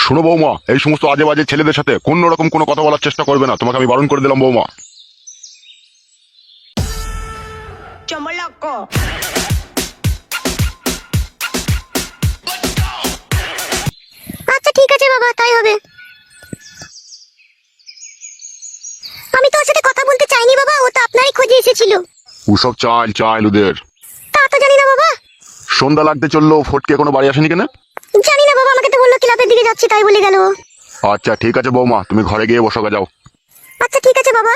শোনো বৌমা, এই সমস্ত আজে বাজে ছেলেদের সাথে কোনো রকম কোনো কথা বলার চেষ্টা করবে না, তোমাকে আমি বারণ করে দিলাম বৌমা। চমলক আচ্ছা ঠিক আছে বাবা, তাই হবে। আমি তো ওর সাথে কথা বলতে চাইনি বাবা, ও তো আপনারই খোঁজে এসেছিল। ওসব চাল চাল ওদের। তা তো জানি না বাবা। সন্ধ্যা লাগতে চললো, ফটকে কোনো বাড়ি আসেনি কেন? জানি না বাবা, আমাকে তো বললো ক্লাবের দিকে যাচ্ছি, তাই বলে গেল। আচ্ছা ঠিক আছে বৌমা, তুমি ঘরে গিয়ে বসো যাও। আচ্ছা ঠিক আছে বাবা।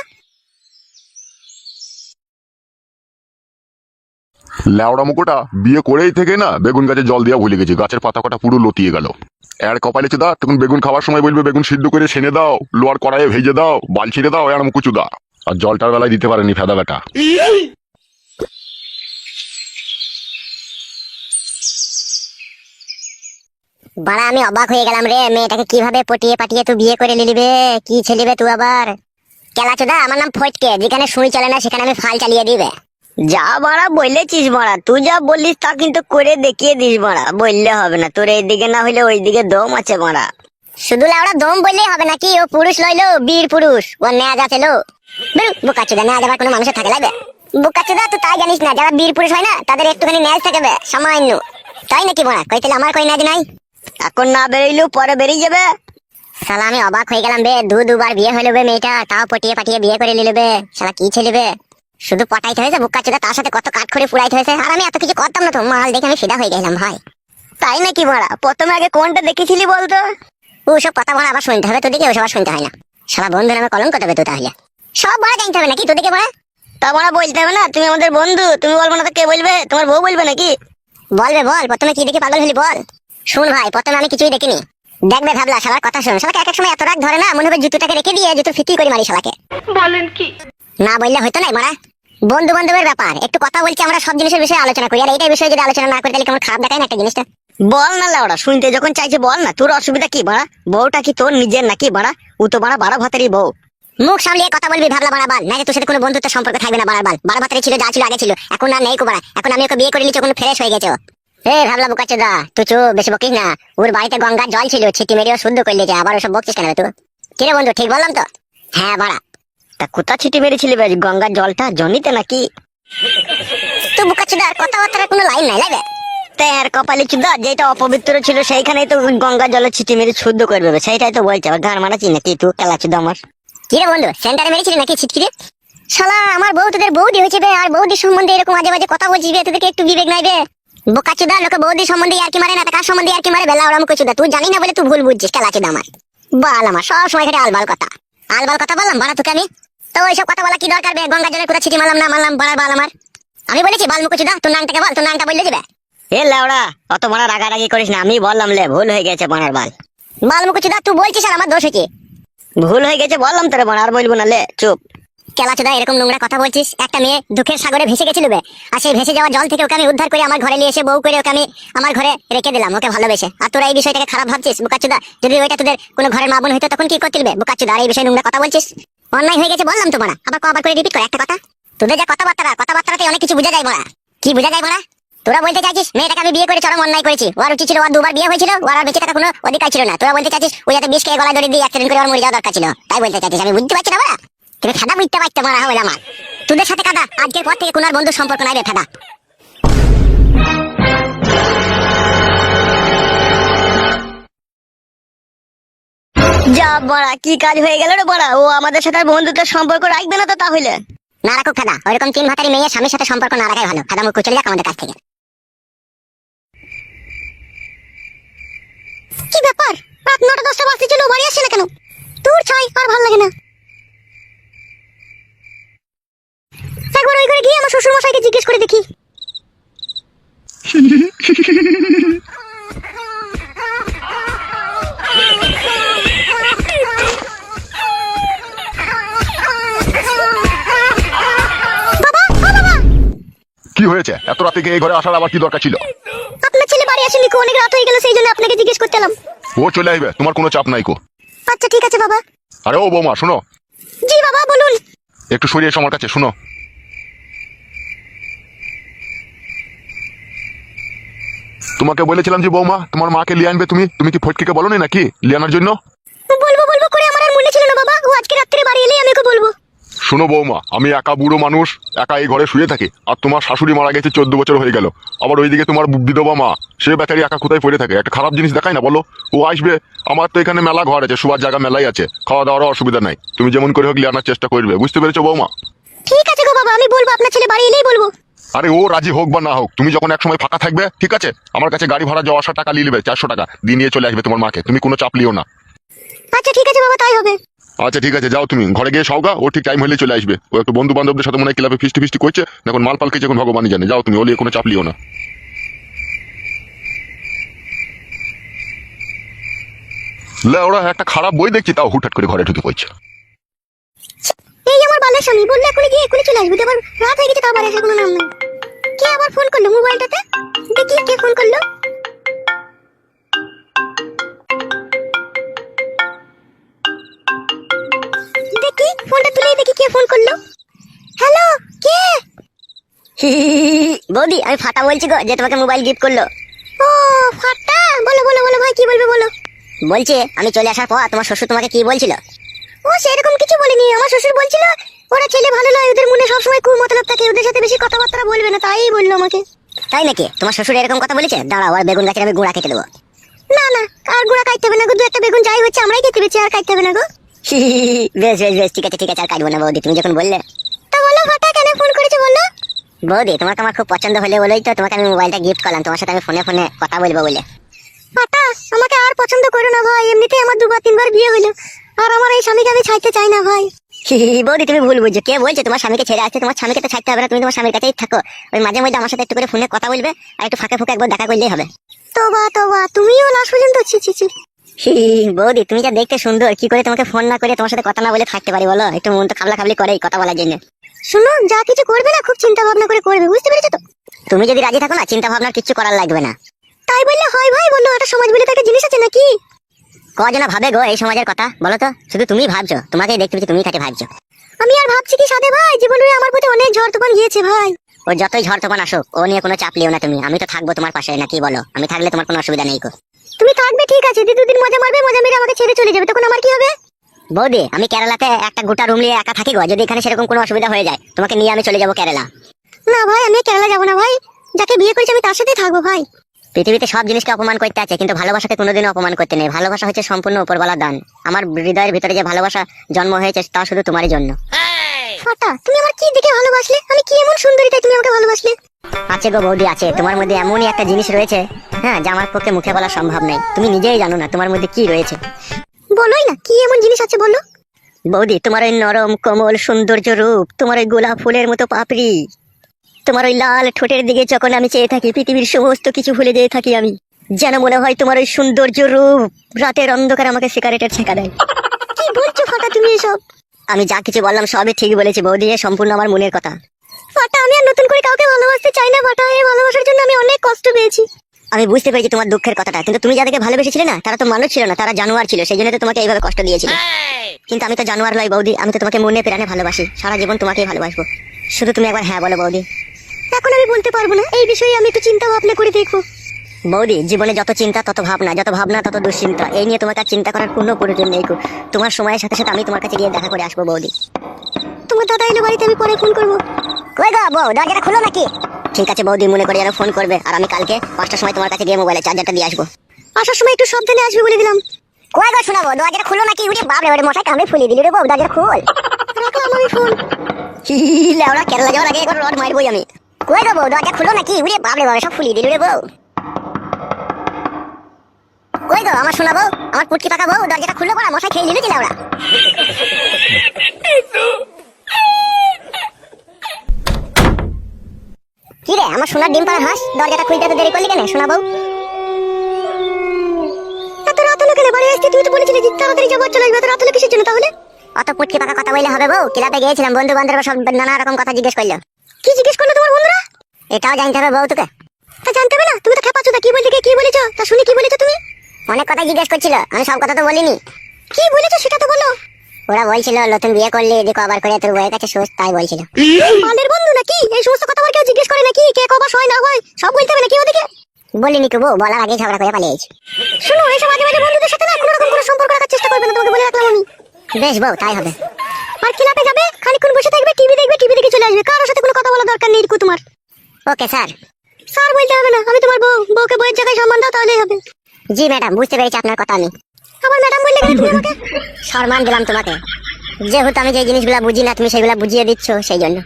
ল্যাওড়া মুকুটা বিয়ে করেই থেকে না বেগুন গাছে জল দিয়া ভুলে গেছি, গাছের পাতা কটা পুরো লতিয়ে গেল। এর কপালে চুদা, তখন বেগুন খাওয়ার সময় বলবে বেগুন সিদ্ধ করে সেনে দাও, লোয়ার কড়াইয়ে ভেজে দাও, বাল ছিঁড়ে দাও, এর মুকুচুদা। আর জলটার বেলায় দিতে পারেনি ফেদা বেটা। বাড়া আমি অবাক হয়ে গেলাম রে, মেয়েটাকে কিভাবে পটিয়ে পাটিয়ে তুই বিয়ে করে নিলিবে। কি ছেলিবে তুই আবার? কেলাচোদা, আমার নাম ফটকে, যেখানে সুই চলে না সেখানে আমি ফাল চালিয়ে দিবে। যা মারা বলেছিস মারা, তুই যা বললিস তা কিন্তু করে দেখিয়ে দিস মারা, বললে হবে না, তোর এইদিকে না হইলে ওইদিকে দম আছে মারা। শুধু লাউড়া দম বললেই হবে নাকি? ও পুরুষ লইলো, বীর পুরুষ, ও নেয়া যাচ্ছে লো। বোকাচোদা, নেয়া যাবার কোনো মানুষের থাকে লাগবে? বোকাচোদা, তুই তাই জানিস না, যারা বীর পুরুষ হয় না তাদের একটুখানি ন্যাজ থাকবে সামান্য। তাই নাকি বড়া? কই তাহলে আমার কই ন্যাজ নাই? এখন না বেরোইলেও পরে বেরিয়ে যাবে। শালা আমি অবাক হয়ে গেলাম বে, দুবার বিয়ে হইলো বে মেয়েটা, তাও পটিয়ে পাটিয়ে বিয়ে করে নিলে বে। শালা কি ছেলেবে, শুধু পটাইতে হয়েছে বোকাচোদা, তার সাথে কত কাঠ করে পুরাইতে হয়েছে। আর আমি এত কিছু করতাম না তো, মাল দেখে আমি ফিদা হয়ে গেলাম ভাই। তাই নাকি মারা? প্রথমে আগে কোনটা দেখেছিলি বলতো? ওসব কথা বলা আবার শুনতে হবে তোদিকে, ওসব আর শুনতে হয় না। শালা বন্ধু নামে কলঙ্ক দেবে তো তাহলে। সব বড় জানতে হবে নাকি তোদিকে বড়? তা মারা বলতে হবে না, তুমি আমাদের বন্ধু, তুমি বলবো না তো কে বলবে? তোমার বউ বলবে নাকি? বলবে বল, প্রথমে কি দেখে পাগল হলি বল। শুন ভাই, প্রথমে আমি কিছুই দেখিনি। দেখবে ভাবলা, শালার কথা শুন, শালাকে এক এক সময় এত রাগ ধরে না, মনে হবে জুতোটাকে রেখে দিয়ে জুতো ফিটি করে মারি শালাকে। বলেন কি? না বললে হয়তো নাই মারা, বন্ধু বান্ধবের ব্যাপার, একটু কথা বলছি, আমরা সব জিনিসের বিষয়ে আলোচনা করি, আর এইটাই বিষয়ে যদি আলোচনা না করি তাহলে কেমন খারাপ দেখায় না একটা জিনিসটা। বল না লাউড়া, শুনতে যখন চাইছে বল না, তোর অসুবিধা কি বাড়া? বউটা কি তোর নিজের নাকি বাড়া? ও তো বাড়া বাড়া ভাতেরই বউ। মুখ সামলিয়ে কথা বলবি ভাবলা বাড়া বাল, না যে তোর সাথে কোনো বন্ধুত্ব সম্পর্ক থাকবে না বাড়ার বাল। বাড়া ভাতারে ছিল, যা ছিল আগে ছিল, এখন আর নেই কোবাড়া। এখন আমি ওকে বিয়ে করে নিচ্ছি, ওখানে ফ্রেশ হয়ে গেছে। এ ভাবলা বোকাচোদা, তুই চুপ, বেশি বকিস না। ওর বাড়িতে গঙ্গার জল ছিল, ছিটি মেরেও শুদ্ধ করলি, যে আবার ওসব বকছিস কেন তুই? কিরে বন্ধু, ঠিক বললাম তো? হ্যাঁ বাড়া। তা কোথা ছিটি মেরেছিলি বে? গঙ্গার জলটা জনিতে নাকি? তো বোকাচোদা, আর কথাবার্তার কোনো লাইন নাই লাগে। তাই আর কপালি চুদা, যেটা অপবিত্র ছিল সেইখানেই তো গঙ্গার জলে ছিটি মেরে শুদ্ধ করে দেবে, সেইটাই তো বলছে। আবার গান মারাচ্ছি নাকি তুই কেলা চুদা আমার? কিরে বন্ধু, সেন্টারে মেরেছিলি নাকি ছিটকিরে? শালা আমার বউ তোদের বৌদি হয়েছে বে, আর বৌদির সম্বন্ধে এরকম আজে বাজে কথা বলছিস বে, তোদেরকে একটু বিবেক নাই বে? বোকাচোদা, লোকে বৌদির সম্বন্ধে আর কি মারে না, কার সম্বন্ধে আর কি মারে বেলা ওরাম কচুদা, তুই জানি না বলে তুই ভুল বুঝছিস কেলাচোদা আমার। বাল আমার সব সময় ঘটে আলবাল কথা। আলবাল কথা বললাম বাড়া তোকে আমি? তো ওইসব কথা বলা কি দরকার বে? গঙ্গা জলের কোথা ছিটি মারলাম না মারলাম বাড়ার বাল আমার। আমি বলেছি বাল মুকুচুদা, তোর নামটাকে বল, তোর নামটা বললে যাবে। এ লাউড়া, অত মারা রাগারাগি করিস না, আমি বললাম লে ভুল হয়ে গেছে বানার বাল। বাল মুকুচুদা, তুই বলছিস আর আমার দোষ হয়েছে? ভুল হয়ে গেছে বললাম তোরে বানা, আর বলবো না, লে চুপ। কেলাচোদা, এরকম নোংরা কথা বলছিস? একটা মেয়ে দুঃখের সাগরে ভেসে গেছিল বে, আর সেই ভেসে যাওয়া জল থেকে ওকে আমি উদ্ধার করে আমার ঘরে নিয়ে এসে বউ করে ওকে আমি আমার ঘরে রেখে দিলাম, ওকে ভালোবেসে। আর তোরা এই বিষয়টাকে খারাপ ভাবছিস বোকাচোদা? যদি ওইটা তোদের কোনো ঘরের মা বোন হইতো তখন কি করতে দিবে বোকাচোদা? আর এই বিষয়ে নোংরা কথা বলছিস, অন্যায় হয়ে গেছে বললাম তো বড়া। আবার কবার করে রিপিট করে একটা কথা? তোদের যা কথাবার্তাতে অনেক কিছু বোঝা যায় বড়া। কি বোঝা যায় বড়া? তোরা বলতে চাইছিস মেয়েটাকে আমি বিয়ে করে চরম অন্যায় করেছি, ওর উচিত ছিল, ওর দুবার বিয়ে হয়েছিল, ওর আর বেঁচে থাকার কোনো অধিকার ছিল না। তোরা বলতে চাইছিস ওই যাতে বিষ খেয়ে গলায় দড়ি দিয়ে অ্যাক্সিডেন্ট করে ওর মরে যাওয়া দরকার ছিল, তাই বলতে চাইছিস? আমি বুঝতে পারছি না বড়া, তুমি খাদা বুঝতে পারতে মারা হবে আমার। তোদের সাথে কাদা, আজকের পর থেকে কোনো আর বন্ধুর সম্পর্ক নাই রে ফাদা। যা বড়া, কি কাজ হয়ে গেল রে বড়া? ও আমাদের সাথে আর বন্ধুত্বের সম্পর্ক রাখবে না তো তাহলে? না রাখুক ফাদা, ওইরকম তিন ভাতারি মেয়ে স্বামীর সাথে সম্পর্ক না রাখাই ভালো। ফাদা মুখ চলে যাক আমাদের কাছ থেকে। কি ব্যাপার, রাত 9টা 10টা বাজতে চলো, বাড়ি আসছে না কেন? তোর ছাই আর ভালো লাগে না। একবার ওই ঘরে গিয়ে আমার শ্বশুর মশাইকে জিজ্ঞেস করে দেখি। কি হয়েছে? এত রাতে গিয়ে এই ঘরে আসার আবার কি দরকার ছিল? আপনার ছেলে বাড়ি আসেনি কো, অনেক রাত হয়ে গেল, সেই জন্য আপনাকে জিজ্ঞেস করতে এলাম। ও চলে আসবে, তোমার কোনো চাপ নাই কো। আচ্ছা ঠিক আছে বাবা। আরে ও বৌমা শোনো। জি বাবা বলুন। একটু সরিয়ে এসো আমার কাছে, শোনো। তোমাকে বলেছিলাম যে বৌমা তোমার মাকে লিয়ে আনবে, তুমি কি ফটকিকে বলোনি নাকি লিয়ে আনার জন্য? বলবো বলবো করে আমার আর মনে ছিল না বাবা, ও আজকে রাত্রে বাড়ি এলেই আমি ওকে বলবো। শোনো বৌমা, আমি একা বুড়ো মানুষ, একা এই ঘরে শুয়ে থাকি, আর তোমার শাশুড়ি মারা গেছে 14 বছর হয়ে গেল, আবার ওইদিকে তোমার বিধবা মা, সে বেচারি একা কোথায় পড়ে থাকে, একটা খারাপ জিনিস দেখায় না বলো? ও আসবে, আমার তো এখানে মেলা ঘর আছে, শোবার জায়গা মেলাই আছে, খাওয়া দাওয়ার অসুবিধা নাই, তুমি যেমন করে হোক লিয়ে আনার চেষ্টা করবে, বুঝতে পেরেছো বৌমা? ঠিক আছে গো বাবা, আমি বলবো, আপনার ছেলে বাড়ি এলেই বলবো। আরে ও রাজি হোক বা না হোক, তুমি যখন এক সময় ফাঁকা থাকবে, ঠিক আছে, আমার কাছে গাড়ি ভাড়া যাওয়া আসার টাকা নিয়ে নেবে, 400 টাকা দিয়ে নিয়ে চলে আসবে তোমার মাকে, তুমি কোনো চাপ লিও না। আচ্ছা ঠিক আছে বাবা, তাই হবে। আচ্ছা ঠিক আছে, যাও তুমি ঘরে গিয়ে সওগা, ও ঠিক টাইম হলেই চলে আসবে, ও একটু বন্ধু বান্ধবদের সাথে মনে হয় ক্লাবে ফিস্টি ফিস্টি করছে, এখন মাল পাল খেয়েছে, এখন ভগবানই জানে, যাও তুমি, ও নিয়ে কোনো চাপ লিও না। লে ওরা একটা খারাপ বই দেখছি, তাও হুটহাট করে ঘরে ঢুকে পড়ছে। এই আমার বালের স্বামী বললে এখনই গিয়ে এখনই চলে আসবে, আবার রাত হয়ে গেছে তা আবার এসে কোনো নাম নেই। কে আবার ফোন করলো মোবাইলটাতে? দেখি কে ফোন করলো। দেখি ফোনটা তুলেই দেখি কে ফোন করলো। হ্যালো, কে? বৌদি আমি ফাটা বলছি গো, যে তোমাকে মোবাইল গিফট করলো। ও ফাটা, বলো বলো বলো ভাই, কি বলবে বলো। বলছে আমি চলে আসার পর তোমার শ্বশুর তোমাকে কি বলছিল? ও সেরকম কিছু বলেনি, আমার শ্বশুর বলছিল ওরা ছেলে ভালো নয়, ওদের মনে সবসময় কুমতলব থাকে, ওদের সাথে বেশি কথাবার্তা বলবে না, তাই বললো আমাকে। তাই নাকি? তোমার শ্বশুর এরকম কথা বলেছে? দাঁড়াও, আর বেগুন গাছের আমি গুঁড়া কেটে দেবো। না না, আর গুড়া কাটতে হবে না গো, দু একটা বেগুন যাই হচ্ছে আমরাই খেতে পেয়েছি, আর কাটতে হবে না গো। বেশ বেশ বেশ, ঠিক আছে ঠিক আছে, আর কাটবো না বৌদি, তুমি যখন বললে। তা বলো ফাটা, কেন ফোন করেছো বলো। বৌদি তোমাকে আমার খুব পছন্দ হলে বলেই তো তোমাকে আমি মোবাইলটা গিফট করলাম, তোমার সাথে আমি ফোনে ফোনে কথা বলবো বলে। ফাটা আমাকে আর পছন্দ করো না ভাই, এমনিতেই আমার 2-3 বার বিয়ে হলো, আর আমার এই স্বামীকে আমি ছাড়তে চাই না ভাই। বৌদি তুমি ভুল বুঝছো, কে বলছে তোমার স্বামীকে ছেড়ে আসছে? তোমার স্বামীকে তো ছাড়তে হবে না, তুমি তোমার স্বামীর কাছেই থাকো, ওই মাঝে মধ্যে আমার সাথে একটু করে ফোনে কথা বলবে, আর একটু ফাঁকে ফুঁকে একবার দেখা করলেই হবে। তোবা তোবা, তুমিও লাস্ট পর্যন্ত ছি ছি ছি। বৌদি তুমি যা দেখতে সুন্দর, কি করে তোমাকে ফোন না করে তোমার সাথে কথা না বলে থাকতে পারি বলো? একটু মন তো খাবলা খাবলি করে কথা বলার জন্য। শুনো, যা কিছু করবে না খুব চিন্তা ভাবনা করে করবে, বুঝতে পেরেছো তো? তুমি যদি রাজি থাকো না, চিন্তা ভাবনার কিছু করার লাগবে না। তাই বললে হয় ভাই, বললো একটা সমাজ বলে তো একটা জিনিস আছে নাকি? কজনা ভাবে গো এই সমাজের কথা বলো তো? শুধু তুমি ভাবছো, তোমাকেই দেখতে পেয়েছি, তুমি খাটে ভাবছো। আমি আর ভাবছি কি সাথে ভাই, জীবনে আমার প্রতি অনেক ঝড় তুফান গিয়েছে ভাই। ও যতই ঝড় তুফান আসুক, ও নিয়ে কোনো চাপ লিও না তুমি, আমি তো থাকবো তোমার পাশে, না কি বলো? আমি থাকলে তোমার কোনো অসুবিধা নেই গো। তুমি থাকবে ঠিক আছে, 2 দিন মজা মারবে, মজা মেরে আমাকে ছেড়ে চলে যাবে, তখন আমার কি হবে? বৌদি আমি কেরালাতে একটা গোটা রুম নিয়ে একা থাকি গো, যদি এখানে সেরকম কোনো অসুবিধা হয়ে যায়, তোমাকে নিয়ে আমি চলে যাবো কেরালা। না ভাই, আমি কেরালা যাবো না ভাই, যাকে বিয়ে করেছি আমি তার সাথেই থাকবো ভাই। পৃথিবীতে সব জিনিসকে অপমান করতে আছে, কিন্তু ভালোবাসাকে কোনোদিনও অপমান করতে নেই। ভালোবাসা হচ্ছে সম্পূর্ণ উপরওয়ালার দান। আমার হৃদয়ের ভিতরে যে ভালোবাসা জন্ম হয়েছে, তা শুধু তোমারই জন্য। ফাটা, তুমি আমার কি দেখে ভালোবাসলে? আমি কি এমন সুন্দরী তাই তুমি আমাকে ভালোবাসলে? আছে গো বৌদি আছে, তোমার মধ্যে এমনই একটা জিনিস রয়েছে, হ্যাঁ, যা আমার পক্ষে মুখে বলা সম্ভব নয়। তুমি নিজেই জানো না তোমার মধ্যে কি রয়েছে। বলোই না, কি এমন জিনিস আছে বলো। বৌদি তোমার ওই নরম কোমল সৌন্দর্য রূপ, তোমার ওই গোলাপ ফুলের মতো পাপড়ি, তোমার ওই লাল ঠোঁটের দিকে যখন আমি চেয়ে থাকি, পৃথিবীর সমস্ত কিছু ভুলে যেয়ে থাকি আমি, যেন মনে হয় তোমার ওই সৌন্দর্য রূপ রাতের অন্ধকার আমাকে সিগারেটের ছেঁকা দেয়। কি বলছো ফাটা তুমি এসব? আমি যা কিছু বললাম সবই ঠিক বলেছি বৌদি, এ সম্পূর্ণ আমার মনের কথা। ফাটা, আমি আর নতুন করে কাউকে ভালোবাসতে চাই না ফাটা, এই ভালোবাসার জন্য আমি অনেক কষ্ট পেয়েছি। আমি বুঝতে পেরেছি তোমার দুঃখের কথাটা, কিন্তু তুমি যাদেরকে ভালোবেসেছিলে না, তারা তো মানুষ ছিল না, তারা জানোয়ার ছিল, সেই জন্য তো তোমাকে এইভাবে কষ্ট দিয়েছিল। কিন্তু আমি তো জানোয়ার নই বৌদি, আমি তো তোমাকে মনে প্রাণে ভালোবাসি, সারা জীবন তোমাকেই ভালোবাসবো। শুধু তুমি একবার হ্যাঁ বলো বৌদি। এখন আমি বলতে পারবো না, এই বিষয়ে আমি একটু চিন্তা ভাবনা করে দেখবো। বৌদি জীবনে যত চিন্তা তত ভাবনা, যত ভাবনা তত দুশ্চিন্তা, এই নিয়ে তোমাকে আর চিন্তা করার কোনো প্রয়োজন নেই। তোমার সময়ের সাথে সাথে আমি তোমার কাছে গিয়ে দেখা করে আসবো বৌদি। তোমার দাদা এলো বাড়িতে, আমি পরে ফোন করবো। কই গো বউ, দরজাটা খুলো নাকি? ঠিক আছে বৌদি, মনে করে যেন ফোন করবে, আর আমি কালকে 5টার সময় তোমার কাছে গিয়ে মোবাইলের চার্জারটা দিয়ে আসবো। আসার সময় একটু সাবধানে আসবে বলে দিলাম। কই গো শোনাবো, দরজাটা খুলো নাকি? উড়ে বাপ রে, ওরে মশাই কামড়ে ফুলিয়ে দিলি রে বউ, দরজাটা খুল। রাখলাম আমি ফোন। লেওড়া কেরালা যাওয়ার আগে একবার রড মারবই আমি। কই গো বউ, দরজা খুলো নাকি? উড়ে বাপ রে বাপ, সব ফুলিয়ে দিলি রে বউ। কই গো আমার শোনাবো, আমার পুটকি পাকা বউ, দরজাটা খুললো পড়া, মশাই খেয়ে দিলি কি লেওড়া? কি রে আমার সোনার ডিম পাড়া হাঁস, দরজাটা খুলতে তো দেরি করলি কেন শোনাবো? এত রাত হলো কেন? বাড়ি আসতে তুমি তো বলেছিলে যে তাড়াতাড়ি যাবো, চলে আসবে, এত রাত হলো কিসের জন্য তাহলে? অত পুটকি পাকা কথা বললে হবে বউ? ক্লাবে গিয়েছিলাম, বন্ধু বান্ধব সব নানা রকম কথা জিজ্ঞেস করলো। কি জিজ্ঞেস করলো তোমার বন্ধুরা? এটাও জানতে হবে বউ তোকে? তা জানতে হবে না? তুমি তো খেপাচ্ছো, তা কি বলতে কি বলেছো? তা শুনি কি বলেছো তুমি? অনেক কথা জিজ্ঞেস করছিল, আমি সব কথা তো বলিনি। কি বলেছো সেটা তো বলো। ওরা বলছিল নতুন বিয়ে করলি, এদিকে আবার করে তোর বউয়ের কাছে শোষ, তাই বলছিল। মালের বন্ধু নাকি? এই সমস্ত কথা আবার কেউ জিজ্ঞেস করে নাকি? কে কবার হয় না হয় সব বলতে হবে নাকি ওদিকে? বলিনি তো বউ, বলার আগে ঝগড়া করে পালিয়েছি। শোনো, এসব মাঝে মাঝে বন্ধুদের সাথে না কোনো রকম কোনো সম্পর্ক রাখার চেষ্টা করবে না, তোমাকে বলে রাখলাম আমি। বেশ বউ, তাই হবে। আর ক্লাবে যাবে, খানিকক্ষণ বসে থাকবে, টিভি দেখবে, টিভি দেখে চলে আসবে, কারোর সাথে কোনো কথা বলা দরকার নেই ইরকু তোমার। Okay sir. স্যার বলতে হবে না, আমি তোমার বউ, বউকে বউয়ের জায়গায় সম্মান দাও তাহলেই হবে। জি ম্যাডাম, বুঝতে পেরেছি আপনার কথা আমি। আবার ম্যাডাম বললে কেন তুমি আমাকে? সম্মান দিলাম তোমাকে, যেহেতু আমি যে জিনিসগুলো বুঝি না তুমি সেগুলো বুঝিয়ে দিচ্ছ, সেই জন্য।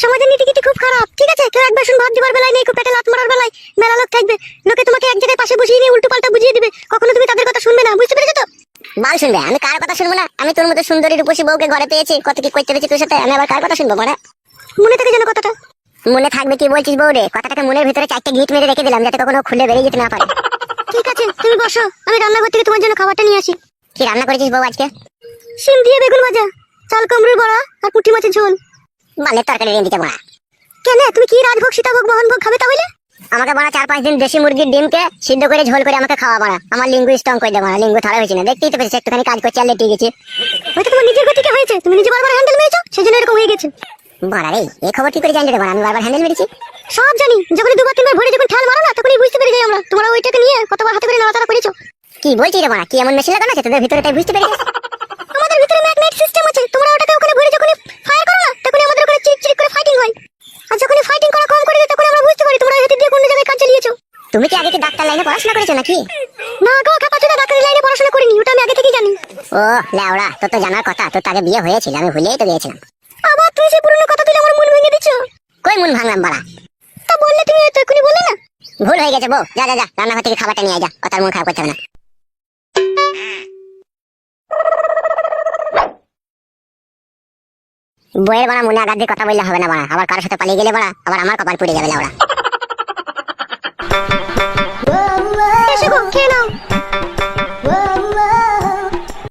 সমাজের নীতি গীতি খুব খারাপ, ঠিক আছে? কেউ এক বাসন ভাত দিবার বেলায় নেই, কেউ পেটে লাত মারার বেলায় মেলা লোক থাকবে, লোকে তোমাকে এক জায়গায় পাশে বসিয়ে নিয়ে উল্টো পাল্টা বুঝিয়ে দিবে, কখনো তুমি তাদের কথা শুনবে না, বুঝতে পেরেছো তো? বাল শুনবে, আমি কার কথা শুনবো না? আমি তোর মতো সুন্দরী রূপসী বউকে ঘরে পেয়েছি, কত কি করতে পেরেছি তোর সাথে, আমি আবার কার কথা শুনবো? মানে মনে থাকে যেন কথাটা। মনে থাকবে কি বলছিস বউ রে? কথাটাকে মনের ভিতরে চারটে গিট মেরে রেখে দিলাম, যাতে কখনো খুলে বেরিয়ে যেতে না পারে। ঠিক আছে, তুমি বসো, আমি রান্নাঘর থেকে তোমার জন্য খাবারটা নিয়ে আসি। কি রান্না করেছিস বউ আজকে? শিম দিয়ে বেগুন ভাজা, চাল কুমড়োর বড়া আর পুঁটি মাছের ঝোল। বালের তরকারি রেঁধেছে বড়া। কেন, তুমি কি রাজভোগ সীতাভোগ মোহনভোগ খাবে তাহলে? আমাকে বড়া 4-5 দিন দেশি মুরগির ডিমকে সিদ্ধ করে ঝোল করে আমাকে খাওয়া বড়া। আমার লিঙ্গু স্ট্রং করে দেবো, লিঙ্গু থাড়া হয়েছে না, দেখতেই তো পেরেছি, একটুখানি কাজ করছি আর লেটে গেছি। হয়তো তোমার নিজের গতিকে হয়েছে, তুমি নিজে বারবার হ্যান্ডেল মেরেছো, সেজন্য এরকম হয়ে গেছে। বড়া রে, এই খবর কি করে জানলি রে বড়া? আমি বারবার হ্যান্ডেল মেরেছি। সব জানি, যখন দুবার তিনবার ভরে যখন ঠ্যাল মারো না, তখনই বুঝতে পেরে যাই আমরা তোমরা ওইটাকে নিয়ে কতবার হাতে করে নাড়াচাড়া করেছো। কি বলছিস রে বড়া? কি এমন মেশিন লাগানো আছে তোদের ভিতরে, তাই বুঝতে পেরেছিস? আমাদের ভিতরে ম্যাগনেট সিস্টেম আছে, তোমরা ওটাকে ওখানে ভরে যখনই ফায়ার করো না, তখনই আমাদের ওখানে চিট করে ফাইটিং হয়। আর যখনই ফাইটিং করা কম করে দিই, তখন আমরা বুঝতে পারি তোমরা হেঁটে দিয়ে কোন জায়গায় কাজ চালিয়েছো। তুমি কি আগে কি ডাক্তার লাইনে পড়াশোনা করেছো নাকি? না গো, কাপাচুদা ডাক্তারি লাইনে পড়াশোনা করিনি, ওটা আমি আগে থেকেই জানি। ও লেওড়া, তোর তো জানার কথা, তোর তো আগে বিয়ে হয়েছিল, আমি ভুলেই তো গিয়েছিলাম। আবার তুমি সেই পুরনো কথা তুলে আমার মন ভেঙে দিচ্ছ। কই মন ভাঙলাম বড়া? তা বললে তুমি তো এক্ষুনি বললে না। ভুল হয়ে গেছে বউ, যা যা যা, রান্নাঘর থেকে খাবারটা নিয়ে আয় যা, কথার মন খারাপ করতে হবে না। বইয়ের বড়া মনে আঘাত দিয়ে কথা বললে হবে না বড়া, আবার কারোর সাথে পালিয়ে গেলে বড়া আবার আমার কপাল পুড়ে যাবে লেওড়া। এসে গো, খেয়ে নাও।